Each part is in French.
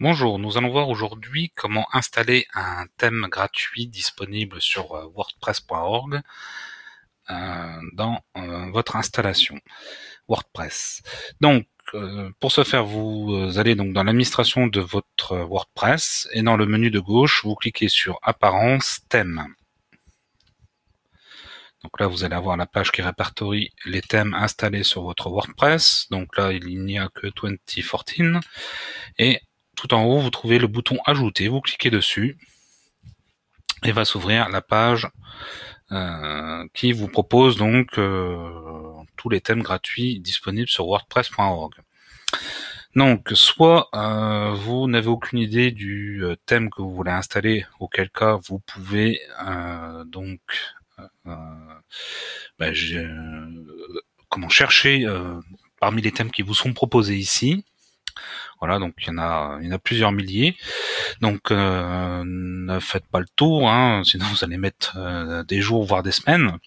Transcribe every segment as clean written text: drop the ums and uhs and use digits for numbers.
Bonjour, nous allons voir aujourd'hui comment installer un thème gratuit disponible sur wordpress.org dans votre installation WordPress. Donc, pour ce faire, vous allez donc dans l'administration de votre WordPress et dans le menu de gauche, vous cliquez sur Apparence, Thème. Donc là, vous allez avoir la page qui répertorie les thèmes installés sur votre WordPress. Donc là, il n'y a que 2014. Et tout en haut, vous trouvez le bouton Ajouter. Vous cliquez dessus et va s'ouvrir la page qui vous propose donc tous les thèmes gratuits disponibles sur WordPress.org. Donc, soit vous n'avez aucune idée du thème que vous voulez installer, auquel cas vous pouvez chercher parmi les thèmes qui vous sont proposés ici. Voilà, donc il y en a plusieurs milliers. Donc ne faites pas le tour, hein, sinon vous allez mettre des jours voire des semaines.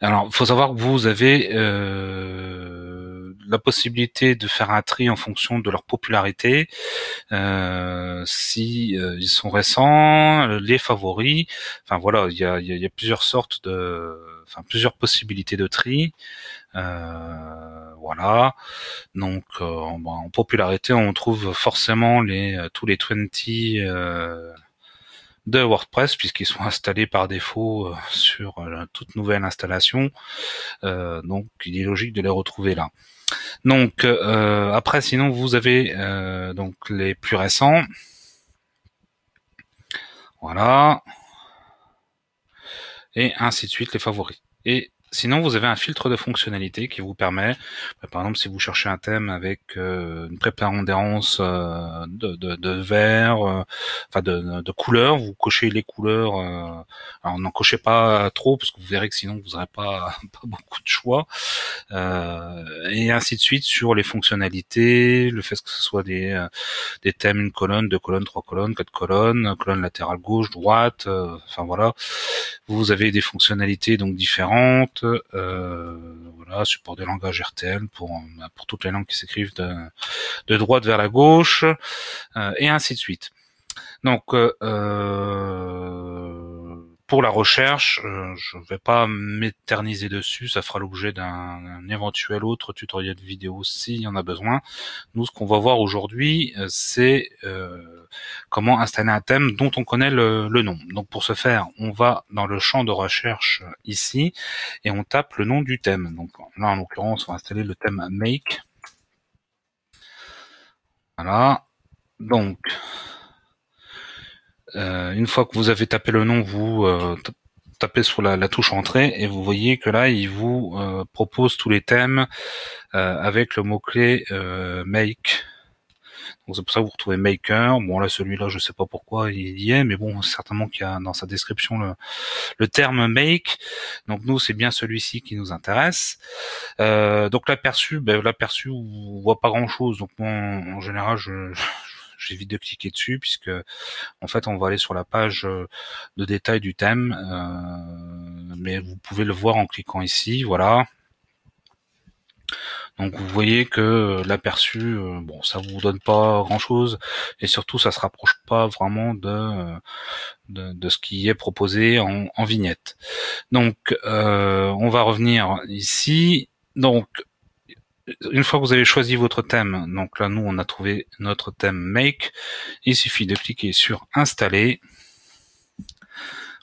Alors, il faut savoir que vous avez la possibilité de faire un tri en fonction de leur popularité, si ils sont récents, les favoris. Enfin voilà, il y a plusieurs sortes plusieurs possibilités de tri. Voilà. Donc en popularité, on trouve forcément tous les 20 de WordPress, puisqu'ils sont installés par défaut sur toute nouvelle installation. Donc il est logique de les retrouver là. Donc après, sinon vous avez donc les plus récents. Voilà. Et ainsi de suite, les favoris. Et sinon, vous avez un filtre de fonctionnalité qui vous permet, par exemple, si vous cherchez un thème avec une prépondérance de vert, de couleurs, vous cochez les couleurs. Alors, n'en cochez pas trop, parce que vous verrez que sinon, vous n'aurez pas beaucoup de choix. Et ainsi de suite sur les fonctionnalités, le fait que ce soit des thèmes, une colonne, deux colonnes, trois colonnes, quatre colonnes, colonne latérale gauche, droite, enfin voilà. Vous avez des fonctionnalités donc différentes, voilà, support des langages RTL pour toutes les langues qui s'écrivent de droite vers la gauche, et ainsi de suite. Donc pour la recherche, je ne vais pas m'éterniser dessus, ça fera l'objet d'un éventuel autre tutoriel vidéo s'il y en a besoin. Nous, ce qu'on va voir aujourd'hui, c'est comment installer un thème dont on connaît le nom. Donc pour ce faire, on va dans le champ de recherche ici et on tape le nom du thème. Donc là, en l'occurrence, on va installer le thème Make. Voilà. Donc une fois que vous avez tapé le nom, vous tapez sur la touche entrée et vous voyez que là, il vous propose tous les thèmes avec le mot-clé Make. Donc c'est pour ça que vous retrouvez Maker. Bon là, celui-là, je sais pas pourquoi il y est, mais bon, certainement qu'il y a dans sa description le terme Make. Donc nous, c'est bien celui-ci qui nous intéresse. Donc l'aperçu, on voit pas grand-chose. Donc moi, en général, j'évite de cliquer dessus puisque en fait on va aller sur la page de détail du thème, mais vous pouvez le voir en cliquant ici, voilà. Donc vous voyez que l'aperçu, bon, ça vous donne pas grand chose et surtout ça se rapproche pas vraiment de ce qui est proposé en vignette. Donc on va revenir ici. Donc une fois que vous avez choisi votre thème, donc là nous on a trouvé notre thème Make, il suffit de cliquer sur Installer.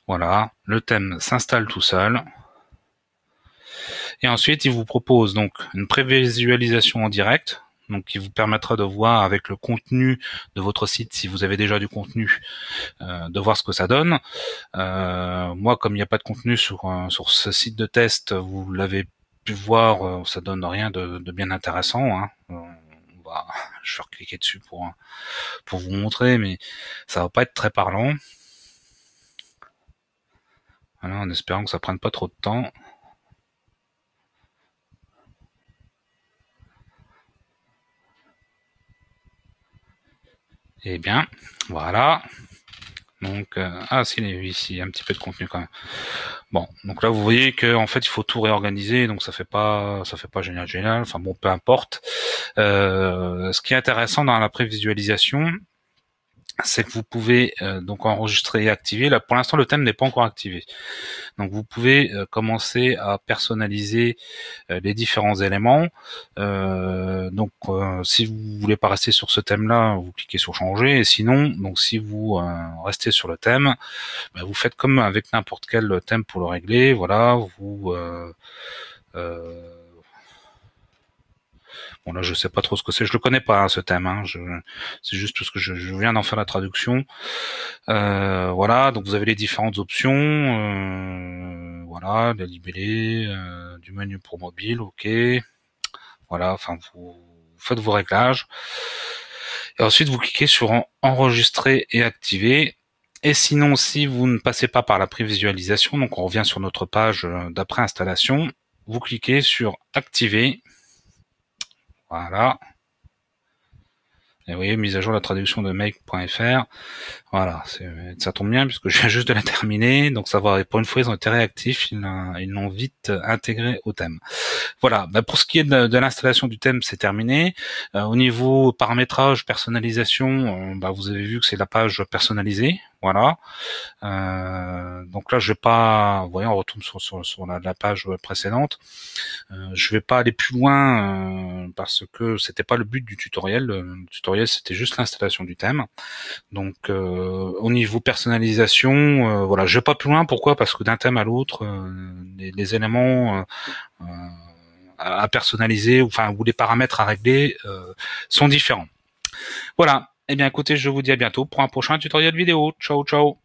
Voilà, le thème s'installe tout seul. Et ensuite il vous propose donc une prévisualisation en direct, donc qui vous permettra de voir avec le contenu de votre site, si vous avez déjà du contenu, de voir ce que ça donne. Moi, comme il n'y a pas de contenu sur ce site de test, vous l'avez pu voir, ça donne rien de bien intéressant, hein. Je vais recliquer dessus pour vous montrer, mais ça va pas être très parlant. Voilà, en espérant que ça prenne pas trop de temps. Eh bien, voilà. Donc, s'il y a ici un petit peu de contenu quand même. Bon, donc là vous voyez que en fait il faut tout réorganiser, donc ça fait pas génial. Enfin bon, peu importe. Ce qui est intéressant dans la prévisualisation, c'est que vous pouvez donc enregistrer et activer. Là, pour l'instant, le thème n'est pas encore activé. Donc, vous pouvez commencer à personnaliser les différents éléments. Si vous voulez pas rester sur ce thème-là, vous cliquez sur changer. Et sinon, donc si vous restez sur le thème, bah, vous faites comme avec n'importe quel thème pour le régler. Voilà, bon là je sais pas trop ce que c'est, je le connais pas hein, ce thème, hein. C'est juste parce que je viens d'en faire la traduction. Voilà, donc vous avez les différentes options, voilà, les libellés, du menu pour mobile, ok. Voilà, enfin vous faites vos réglages. Et ensuite vous cliquez sur enregistrer et activer. Et sinon, si vous ne passez pas par la prévisualisation, donc on revient sur notre page d'après installation, vous cliquez sur activer. Voilà. Et vous voyez, mise à jour la traduction de make.fr. Voilà, ça tombe bien puisque je viens juste de la terminer. Donc ça va, pour une fois, ils ont été réactifs. Ils l'ont vite intégré au thème. Voilà, bah, pour ce qui est de l'installation du thème, c'est terminé. Au niveau paramétrage, personnalisation, bah, vous avez vu que c'est la page personnalisée. Voilà. Donc là, je vais pas, vous voyez, on retourne sur la page précédente. Je vais pas aller plus loin parce que c'était pas le but du tutoriel. Le tutoriel, c'était juste l'installation du thème. Donc au niveau personnalisation, voilà, je vais pas plus loin. Pourquoi? Parce que d'un thème à l'autre, les éléments à personnaliser, enfin ou les paramètres à régler sont différents. Voilà. Eh bien, écoutez, je vous dis à bientôt pour un prochain tutoriel vidéo. Ciao, ciao.